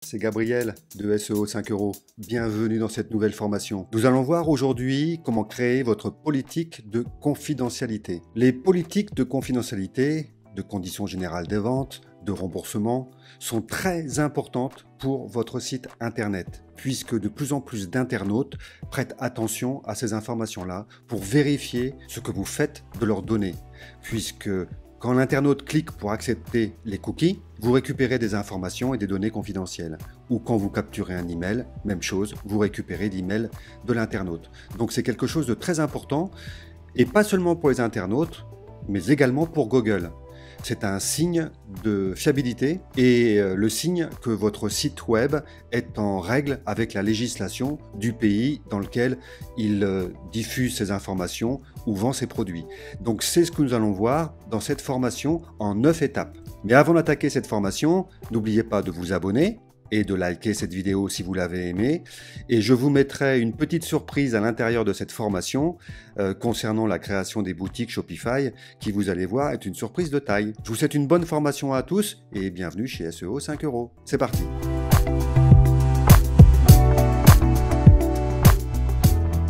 c'est Gabriel de SEO 5 euros. Bienvenue dans cette nouvelle formation. Nous allons voir aujourd'hui comment créer votre politique de confidentialité. Les politiques de confidentialité, de conditions générales des ventes, de remboursement, sont très importantes pour votre site internet, puisque de plus en plus d'internautes prêtent attention à ces informations-là pour vérifier ce que vous faites de leurs données, puisque quand l'internaute clique pour accepter les cookies, vous récupérez des informations et des données confidentielles. Ou quand vous capturez un email, même chose, vous récupérez l'email de l'internaute. Donc c'est quelque chose de très important, et pas seulement pour les internautes, mais également pour Google. C'est un signe de fiabilité et le signe que votre site web est en règle avec la législation du pays dans lequel il diffuse ses informations ou vend ses produits. Donc c'est ce que nous allons voir dans cette formation en 9 étapes. Mais avant d'attaquer cette formation, n'oubliez pas de vous abonner et de liker cette vidéo si vous l'avez aimée. Et je vous mettrai une petite surprise à l'intérieur de cette formation concernant la création des boutiques Shopify qui, vous allez voir, est une surprise de taille. Je vous souhaite une bonne formation à tous et bienvenue chez SEO 5 euros. C'est parti.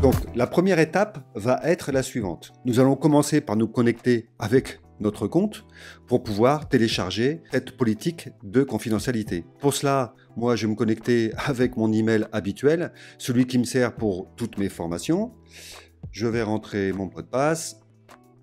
Donc, la première étape va être la suivante. Nous allons commencer par nous connecter avec notre compte pour pouvoir télécharger cette politique de confidentialité. Pour cela, moi, je vais me connecter avec mon email habituel, celui qui me sert pour toutes mes formations. Je vais rentrer mon mot de passe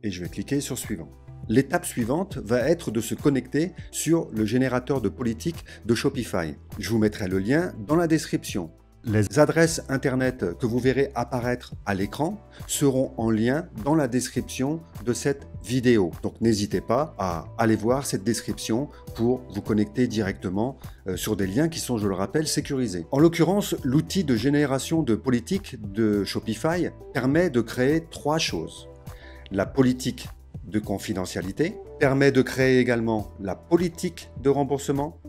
et je vais cliquer sur suivant. L'étape suivante va être de se connecter sur le générateur de politique de Shopify. Je vous mettrai le lien dans la description. Les adresses internet que vous verrez apparaître à l'écran seront en lien dans la description de cette vidéo. Donc n'hésitez pas à aller voir cette description pour vous connecter directement sur des liens qui sont, je le rappelle, sécurisés. En l'occurrence, l'outil de génération de politique de Shopify permet de créer 3 choses. La politique de confidentialité, permet de créer également la politique de remboursement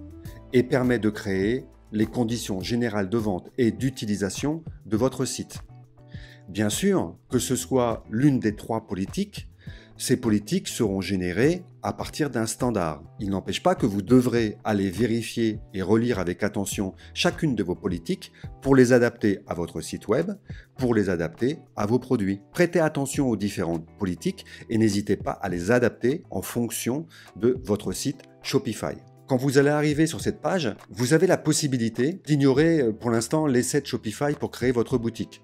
et permet de créer les conditions générales de vente et d'utilisation de votre site. Bien sûr, que ce soit l'une des 3 politiques, ces politiques seront générées à partir d'un standard. Il n'empêche pas que vous devrez aller vérifier et relire avec attention chacune de vos politiques pour les adapter à votre site web, pour les adapter à vos produits. Prêtez attention aux différentes politiques et n'hésitez pas à les adapter en fonction de votre site Shopify. Quand vous allez arriver sur cette page, vous avez la possibilité d'ignorer pour l'instant l'essai de Shopify pour créer votre boutique.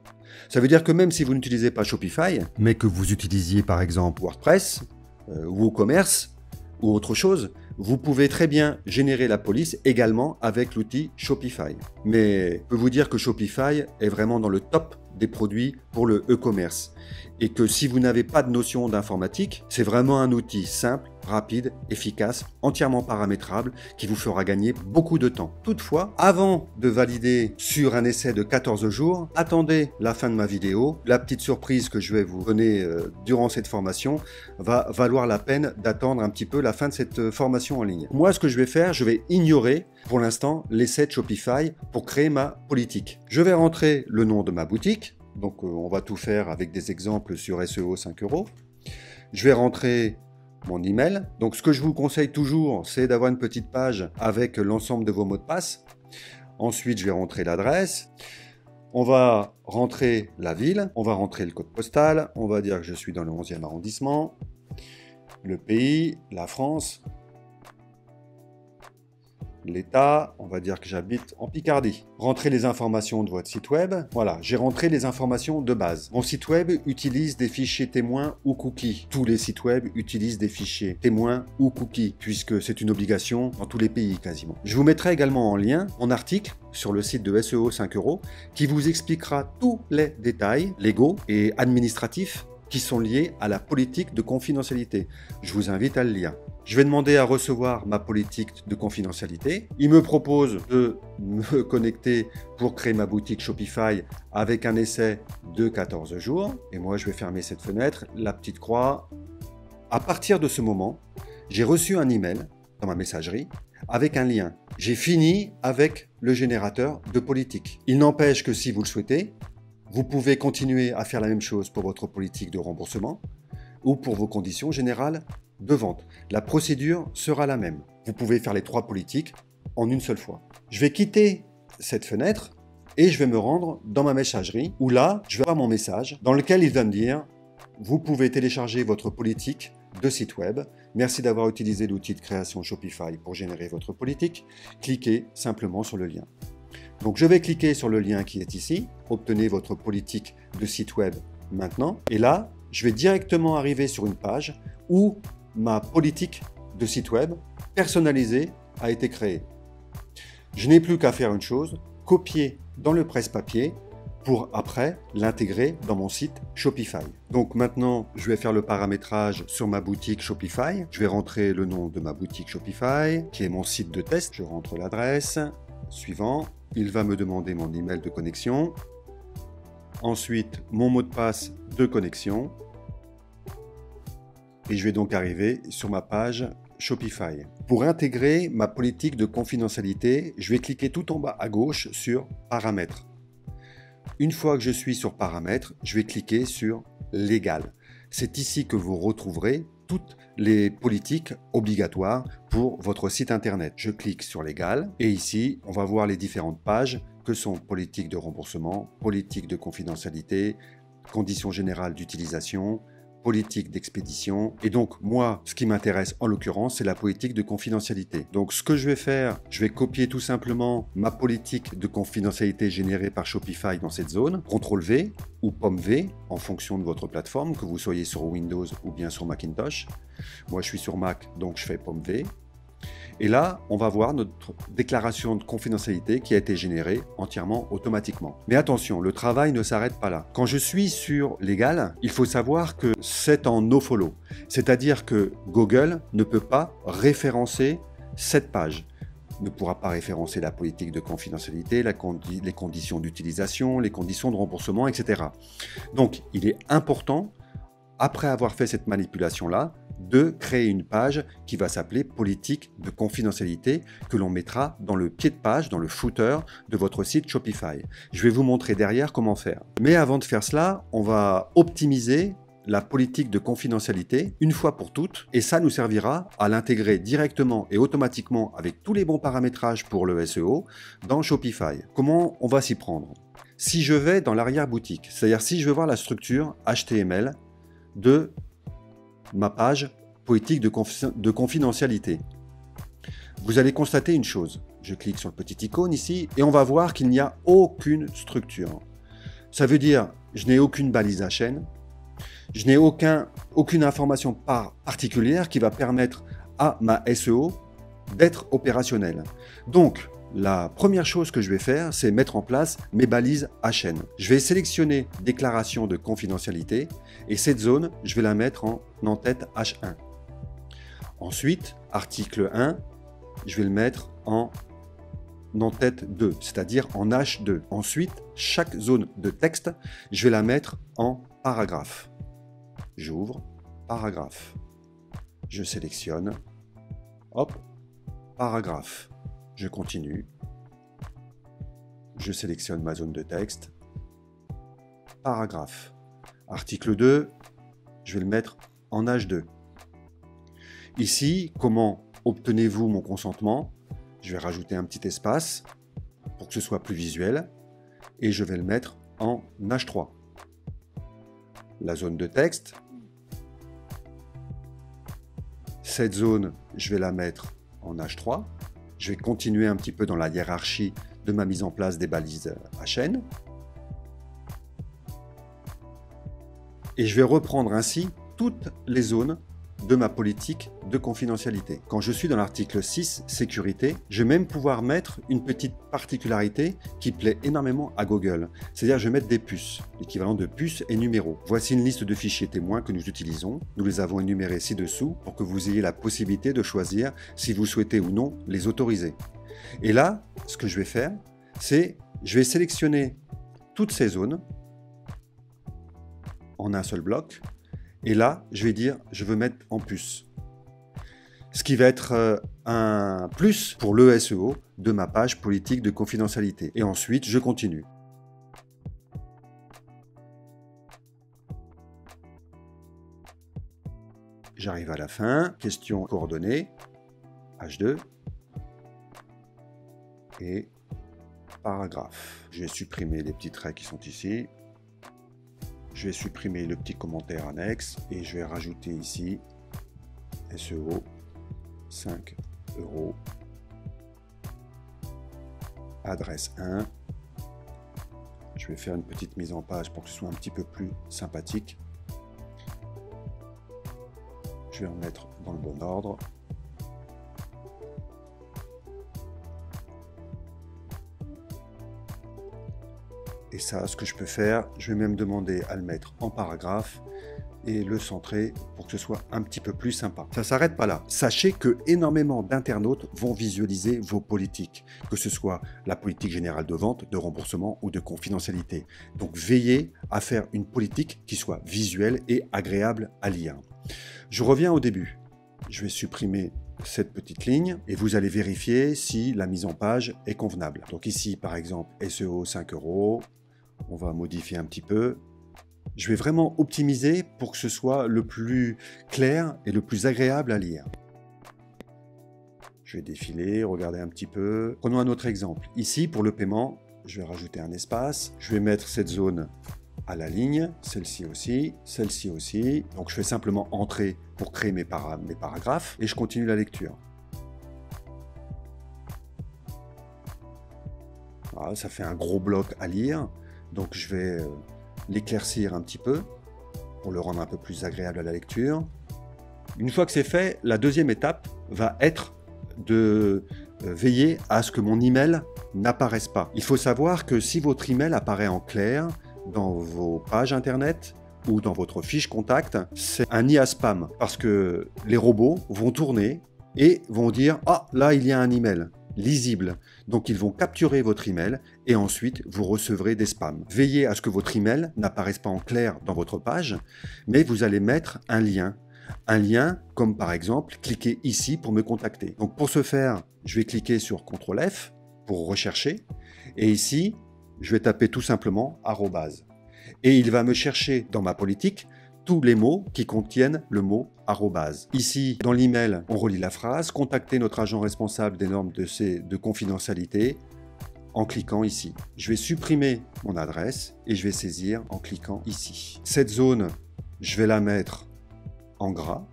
Ça veut dire que même si vous n'utilisez pas Shopify, mais que vous utilisiez par exemple WordPress, WooCommerce ou autre chose, vous pouvez très bien générer la police également avec l'outil Shopify. Mais je peux vous dire que Shopify est vraiment dans le top des produits pour le e-commerce. Et que si vous n'avez pas de notion d'informatique, c'est vraiment un outil simple, rapide, efficace, entièrement paramétrable, qui vous fera gagner beaucoup de temps. Toutefois, avant de valider sur un essai de 14 jours, attendez la fin de ma vidéo. La petite surprise que je vais vous donner durant cette formation va valoir la peine d'attendre un petit peu la fin de cette formation en ligne. Moi, ce que je vais faire, je vais ignorer pour l'instant l'essai de Shopify pour créer ma politique. Je vais rentrer le nom de ma boutique. Donc on va tout faire avec des exemples sur SEO 5 euros. Je vais rentrer mon email. Donc ce que je vous conseille toujours, c'est d'avoir une petite page avec l'ensemble de vos mots de passe. Ensuite, je vais rentrer l'adresse. On va rentrer la ville. On va rentrer le code postal. On va dire que je suis dans le 11e arrondissement. Le pays, la France. L'État, on va dire que j'habite en Picardie. Rentrez les informations de votre site web. Voilà, j'ai rentré les informations de base. Mon site web utilise des fichiers témoins ou cookies. Tous les sites web utilisent des fichiers témoins ou cookies, puisque c'est une obligation dans tous les pays quasiment. Je vous mettrai également en lien mon article sur le site de SEO 5 euros qui vous expliquera tous les détails légaux et administratifs qui sont liés à la politique de confidentialité. Je vous invite à le lire. Je vais demander à recevoir ma politique de confidentialité. Il me propose de me connecter pour créer ma boutique Shopify avec un essai de 14 jours. Et moi, je vais fermer cette fenêtre, la petite croix. À partir de ce moment, j'ai reçu un email dans ma messagerie avec un lien. J'ai fini avec le générateur de politique. Il n'empêche que si vous le souhaitez, vous pouvez continuer à faire la même chose pour votre politique de remboursement ou pour vos conditions générales de vente. La procédure sera la même. Vous pouvez faire les 3 politiques en une seule fois. Je vais quitter cette fenêtre et je vais me rendre dans ma messagerie où là, je vais avoir mon message dans lequel il va me dire « Vous pouvez télécharger votre politique de site web. Merci d'avoir utilisé l'outil de création Shopify pour générer votre politique. Cliquez simplement sur le lien. » Donc je vais cliquer sur le lien qui est ici. Obtenez votre politique de site web maintenant. Et là, je vais directement arriver sur une page où ma politique de site web personnalisée a été créée. Je n'ai plus qu'à faire une chose, copier dans le presse-papier pour après l'intégrer dans mon site Shopify. Donc maintenant, je vais faire le paramétrage sur ma boutique Shopify. Je vais rentrer le nom de ma boutique Shopify, qui est mon site de test. Je rentre l'adresse. Suivant, il va me demander mon email de connexion. Ensuite, mon mot de passe de connexion. Et je vais donc arriver sur ma page Shopify. Pour intégrer ma politique de confidentialité, je vais cliquer tout en bas à gauche sur Paramètres. Une fois que je suis sur Paramètres, je vais cliquer sur Légal. C'est ici que vous retrouverez toutes les politiques obligatoires pour votre site internet. Je clique sur Légal et ici, on va voir les différentes pages que sont politique de remboursement, politique de confidentialité, conditions générales d'utilisation, politique d'expédition. Et donc, moi, ce qui m'intéresse en l'occurrence, c'est la politique de confidentialité. Donc, ce que je vais faire, je vais copier tout simplement ma politique de confidentialité générée par Shopify dans cette zone, CTRL-V ou POM-V, en fonction de votre plateforme, que vous soyez sur Windows ou bien sur Macintosh. Moi, je suis sur Mac, donc je fais POM-V. Et là, on va voir notre déclaration de confidentialité qui a été générée entièrement automatiquement. Mais attention, le travail ne s'arrête pas là. Quand je suis sur Légal, il faut savoir que c'est en nofollow. C'est-à-dire que Google ne peut pas référencer cette page. Ne pourra pas référencer la politique de confidentialité, les conditions d'utilisation, les conditions de remboursement, etc. Donc, il est important, après avoir fait cette manipulation-là, de créer une page qui va s'appeler politique de confidentialité que l'on mettra dans le pied de page, dans le footer de votre site Shopify. Je vais vous montrer derrière comment faire. Mais avant de faire cela, on va optimiser la politique de confidentialité une fois pour toutes et ça nous servira à l'intégrer directement et automatiquement avec tous les bons paramétrages pour le SEO dans Shopify. Comment on va s'y prendre? Si je vais dans l'arrière-boutique, c'est-à-dire si je veux voir la structure HTML de ma page politique de confidentialité. Vous allez constater une chose. Je clique sur le petit icône ici et on va voir qu'il n'y a aucune structure. Ça veut dire je n'ai aucune balise à chaîne, je n'ai aucune information particulière qui va permettre à ma SEO d'être opérationnelle. Donc, la première chose que je vais faire, c'est mettre en place mes balises à chaîne. Je vais sélectionner déclaration de confidentialité et cette zone, je vais la mettre en en-tête H1. Ensuite, article 1, je vais le mettre en en-tête 2, c'est-à-dire en H2. Ensuite, chaque zone de texte, je vais la mettre en paragraphe. J'ouvre, paragraphe. Je sélectionne, hop, paragraphe. Je continue. Je sélectionne ma zone de texte. Paragraphe. Article 2, je vais le mettre en H2. Ici, comment obtenez-vous mon consentement? Je vais rajouter un petit espace pour que ce soit plus visuel et je vais le mettre en H3. La zone de texte. Cette zone, je vais la mettre en H3. Je vais continuer un petit peu dans la hiérarchie de ma mise en place des balises à chaîne. Et je vais reprendre ainsi toutes les zones de ma politique de confidentialité. Quand je suis dans l'article 6, sécurité, je vais même pouvoir mettre une petite particularité qui plaît énormément à Google. C'est-à-dire je vais mettre des puces, l'équivalent de puces et numéros. Voici une liste de fichiers témoins que nous utilisons. Nous les avons énumérés ci-dessous pour que vous ayez la possibilité de choisir si vous souhaitez ou non les autoriser. Et là, ce que je vais faire, c'est je vais sélectionner toutes ces zones en un seul bloc. Et là, je vais dire, je veux mettre en puce. Ce qui va être un plus pour le SEO de ma page politique de confidentialité. Et ensuite, je continue. J'arrive à la fin. Question coordonnées. H2. et paragraphe. Je vais supprimer les petits traits qui sont ici. Je vais supprimer le petit commentaire annexe et je vais rajouter ici SEO 5 €, adresse 1. Je vais faire une petite mise en page pour que ce soit un petit peu plus sympathique. Je vais en mettre dans le bon ordre. Et ça, ce que je peux faire, je vais même demander à le mettre en paragraphe et le centrer pour que ce soit un petit peu plus sympa. Ça ne s'arrête pas là. Sachez que énormément d'internautes vont visualiser vos politiques, que ce soit la politique générale de vente, de remboursement ou de confidentialité. Donc veillez à faire une politique qui soit visuelle et agréable à lire. Je reviens au début. Je vais supprimer cette petite ligne et vous allez vérifier si la mise en page est convenable. Donc ici, par exemple, SEO 5 €. On va modifier un petit peu. Je vais vraiment optimiser pour que ce soit le plus clair et le plus agréable à lire. Je vais défiler, regarder un petit peu. Prenons un autre exemple. Ici, pour le paiement, je vais rajouter un espace. Je vais mettre cette zone à la ligne, celle-ci aussi. Donc je fais simplement entrer pour créer mes paragraphes et je continue la lecture. Voilà, ça fait un gros bloc à lire. Donc je vais l'éclaircir un petit peu pour le rendre un peu plus agréable à la lecture. Une fois que c'est fait, la deuxième étape va être de veiller à ce que mon email n'apparaisse pas. Il faut savoir que si votre email apparaît en clair dans vos pages internet ou dans votre fiche contact, c'est un IA spam parce que les robots vont tourner et vont dire « Ah, là, il y a un email ». Lisible. Donc ils vont capturer votre email et ensuite vous recevrez des spams. Veillez à ce que votre email n'apparaisse pas en clair dans votre page, mais vous allez mettre un lien. Un lien comme par exemple, cliquez ici pour me contacter. Donc pour ce faire, je vais cliquer sur CTRL F pour rechercher et ici, je vais taper tout simplement arrobase. Et il va me chercher dans ma politique tous les mots qui contiennent le mot arrobase. Ici, dans l'email, on relit la phrase « Contactez notre agent responsable des normes de confidentialité » en cliquant ici. Je vais supprimer mon adresse et je vais saisir en cliquant ici. Cette zone, je vais la mettre en gras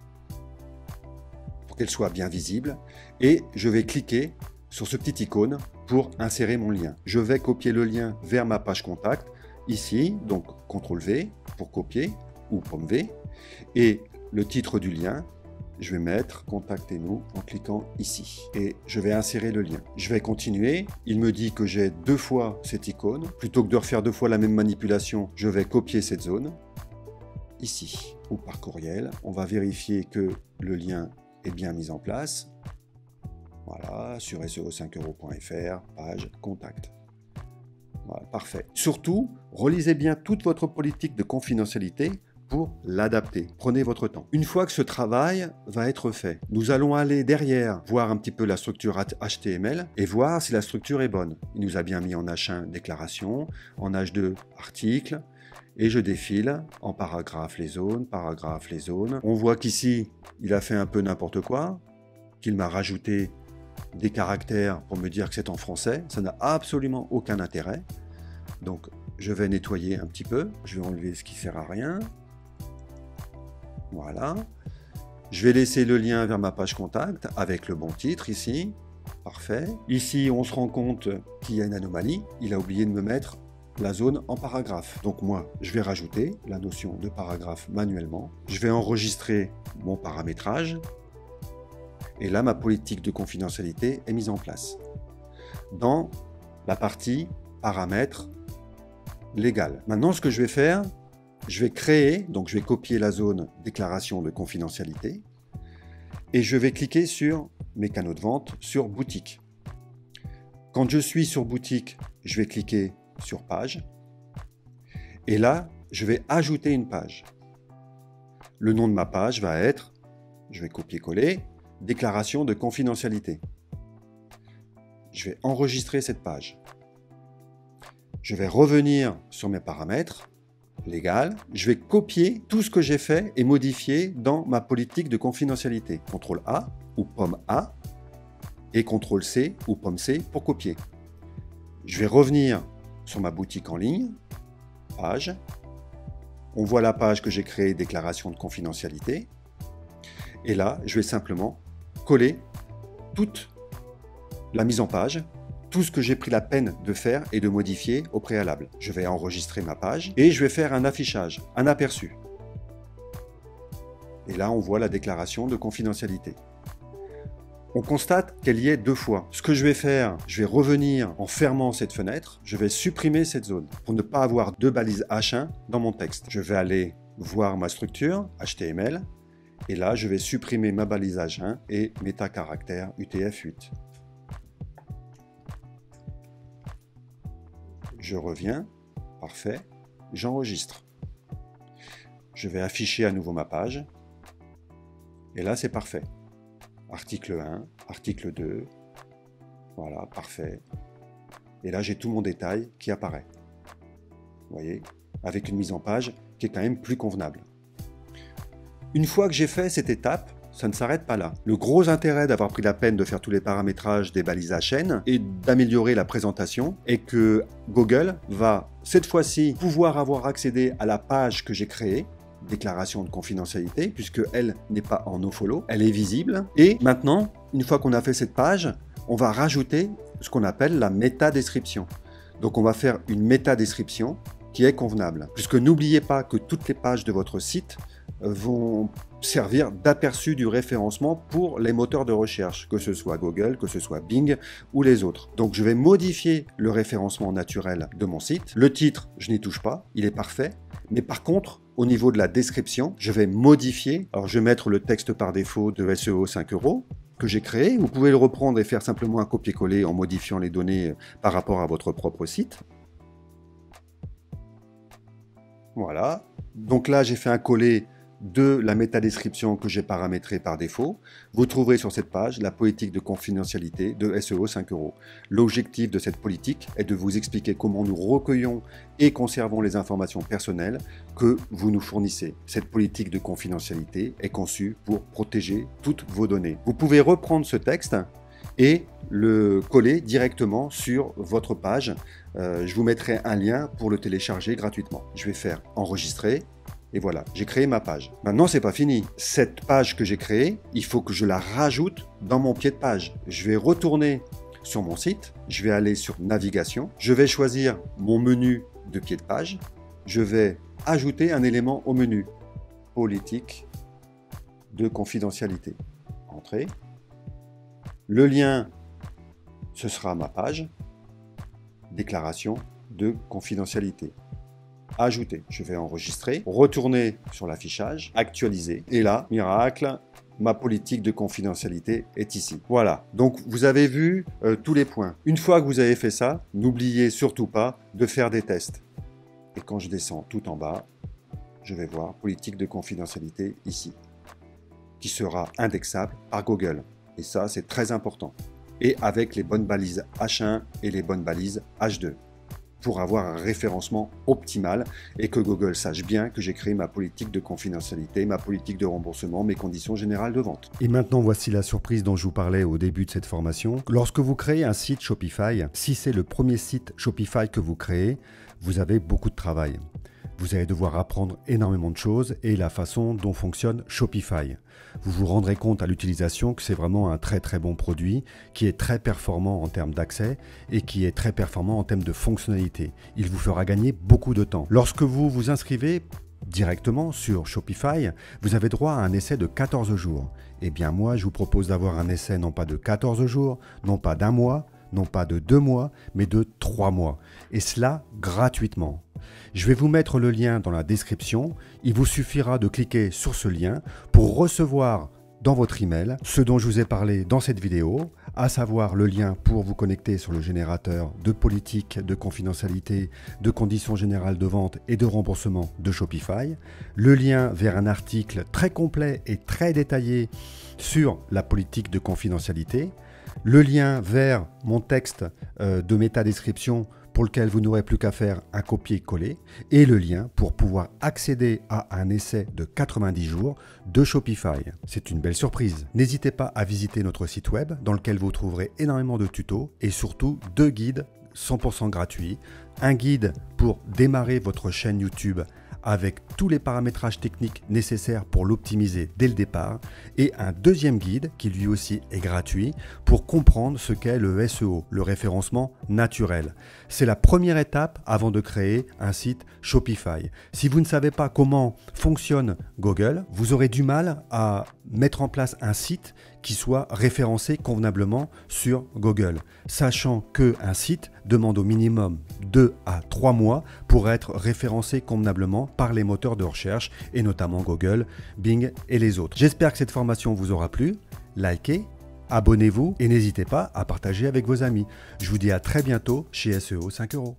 pour qu'elle soit bien visible et je vais cliquer sur ce petit icône pour insérer mon lien. Je vais copier le lien vers ma page contact ici, donc CTRL V pour copier ou pomme V, et le titre du lien, je vais mettre « Contactez-nous » en cliquant ici. Et je vais insérer le lien. Je vais continuer. Il me dit que j'ai 2 fois cette icône. Plutôt que de refaire 2 fois la même manipulation, je vais copier cette zone, ici, ou par courriel. On va vérifier que le lien est bien mis en place. Voilà, sur seo5euros.fr, page Contact. Voilà, parfait. Surtout, relisez bien toute votre politique de confidentialité pour l'adapter. Prenez votre temps. Une fois que ce travail va être fait, nous allons aller derrière, voir un petit peu la structure HTML et voir si la structure est bonne. Il nous a bien mis en H1 déclaration, en H2 article, et je défile en paragraphe les zones. On voit qu'ici, il a fait un peu n'importe quoi, qu'il m'a rajouté des caractères pour me dire que c'est en français. Ça n'a absolument aucun intérêt. Donc, je vais nettoyer un petit peu. Je vais enlever ce qui ne sert à rien. Voilà. Je vais laisser le lien vers ma page contact avec le bon titre ici. Parfait. Ici, on se rend compte qu'il y a une anomalie. Il a oublié de me mettre la zone en paragraphe. Donc moi, je vais rajouter la notion de paragraphe manuellement. Je vais enregistrer mon paramétrage. Et là, ma politique de confidentialité est mise en place. Dans la partie paramètres légales. Maintenant, ce que je vais faire, je vais créer, donc je vais copier la zone déclaration de confidentialité et je vais cliquer sur mes canaux de vente, sur boutique. Quand je suis sur boutique, je vais cliquer sur page et là, je vais ajouter une page. Le nom de ma page va être, je vais copier-coller, déclaration de confidentialité. Je vais enregistrer cette page. Je vais revenir sur mes paramètres légaux. Je vais copier tout ce que j'ai fait et modifier dans ma politique de confidentialité. CTRL A ou pomme A et CTRL C ou pomme C pour copier. Je vais revenir sur ma boutique en ligne, page. On voit la page que j'ai créée, déclaration de confidentialité. Et là, je vais simplement coller toute la mise en page, tout ce que j'ai pris la peine de faire et de modifier au préalable. Je vais enregistrer ma page et je vais faire un affichage, un aperçu. Et là, on voit la déclaration de confidentialité. On constate qu'elle y est 2 fois. Ce que je vais faire, je vais revenir en fermant cette fenêtre, je vais supprimer cette zone pour ne pas avoir 2 balises H1 dans mon texte. Je vais aller voir ma structure HTML et là, je vais supprimer ma balise H1 et métacaractère UTF-8. Je reviens, parfait, j'enregistre. Je vais afficher à nouveau ma page et là, c'est parfait. Article 1, article 2, voilà, parfait. Et là, j'ai tout mon détail qui apparaît. Vous voyez, avec une mise en page qui est quand même plus convenable. Une fois que j'ai fait cette étape, ça ne s'arrête pas là. Le gros intérêt d'avoir pris la peine de faire tous les paramétrages des balises HN et d'améliorer la présentation est que Google va, cette fois-ci, pouvoir avoir accédé à la page que j'ai créée, déclaration de confidentialité, puisque elle n'est pas en nofollow, elle est visible. Et maintenant, une fois qu'on a fait cette page, on va rajouter ce qu'on appelle la métadescription. Donc on va faire une métadescription qui est convenable. Puisque n'oubliez pas que toutes les pages de votre site vont servir d'aperçu du référencement pour les moteurs de recherche, que ce soit Google, que ce soit Bing ou les autres. Donc je vais modifier le référencement naturel de mon site. Le titre, je n'y touche pas, il est parfait. Mais par contre, au niveau de la description, je vais modifier. Alors je vais mettre le texte par défaut de SEO 5 € que j'ai créé. Vous pouvez le reprendre et faire simplement un copier-coller en modifiant les données par rapport à votre propre site. Voilà. Donc là, j'ai fait un coller de la métadescription que j'ai paramétrée par défaut. Vous trouverez sur cette page la politique de confidentialité de SEO 5 €. L'objectif de cette politique est de vous expliquer comment nous recueillons et conservons les informations personnelles que vous nous fournissez. Cette politique de confidentialité est conçue pour protéger toutes vos données. Vous pouvez reprendre ce texte et le coller directement sur votre page. Je vous mettrai un lien pour le télécharger gratuitement. Je vais faire enregistrer. Et voilà, j'ai créé ma page. Maintenant, c'est pas fini. Cette page que j'ai créée, il faut que je la rajoute dans mon pied de page. Je vais retourner sur mon site, je vais aller sur navigation, je vais choisir mon menu de pied de page, je vais ajouter un élément au menu, politique de confidentialité. Entrée. Le lien, ce sera ma page, déclaration de confidentialité. Ajouter, je vais enregistrer, retourner sur l'affichage, actualiser, et là, miracle, ma politique de confidentialité est ici. Voilà, donc vous avez vu tous les points. Une fois que vous avez fait ça, n'oubliez surtout pas de faire des tests. Et quand je descends tout en bas, je vais voir politique de confidentialité ici, qui sera indexable par Google. Et ça, c'est très important. Et avec les bonnes balises H1 et les bonnes balises H2. Pour avoir un référencement optimal et que Google sache bien que j'ai créé ma politique de confidentialité, ma politique de remboursement, mes conditions générales de vente. Et maintenant, voici la surprise dont je vous parlais au début de cette formation. Lorsque vous créez un site Shopify, si c'est le premier site Shopify que vous créez, vous avez beaucoup de travail. Vous allez devoir apprendre énormément de choses et la façon dont fonctionne Shopify. Vous vous rendrez compte à l'utilisation que c'est vraiment un très très bon produit qui est très performant en termes d'accès et qui est très performant en termes de fonctionnalité. Il vous fera gagner beaucoup de temps. Lorsque vous vous inscrivez directement sur Shopify, vous avez droit à un essai de 14 jours. Eh bien moi, je vous propose d'avoir un essai non pas de 14 jours, non pas d'un mois, non pas de 2 mois, mais de 3 mois. Et cela gratuitement. Je vais vous mettre le lien dans la description. Il vous suffira de cliquer sur ce lien pour recevoir dans votre email ce dont je vous ai parlé dans cette vidéo, à savoir le lien pour vous connecter sur le générateur de politique de confidentialité, de conditions générales de vente et de remboursement de Shopify, le lien vers un article très complet et très détaillé sur la politique de confidentialité, le lien vers mon texte de métadescription pour lequel vous n'aurez plus qu'à faire un copier-coller et le lien pour pouvoir accéder à un essai de 90 jours de Shopify. C'est une belle surprise. N'hésitez pas à visiter notre site web dans lequel vous trouverez énormément de tutos et surtout 2 guides 100% gratuit, un guide pour démarrer votre chaîne YouTube avec tous les paramétrages techniques nécessaires pour l'optimiser dès le départ, et un deuxième guide qui lui aussi est gratuit pour comprendre ce qu'est le SEO, le référencement naturel. C'est la première étape avant de créer un site Shopify. Si vous ne savez pas comment fonctionne Google, vous aurez du mal à mettre en place un site qui soit référencé convenablement sur Google, sachant qu'un site demande au minimum 2 à 3 mois pour être référencé convenablement par les moteurs de recherche et notamment Google, Bing et les autres. J'espère que cette formation vous aura plu. Likez, abonnez-vous et n'hésitez pas à partager avec vos amis. Je vous dis à très bientôt chez SEO 5 €.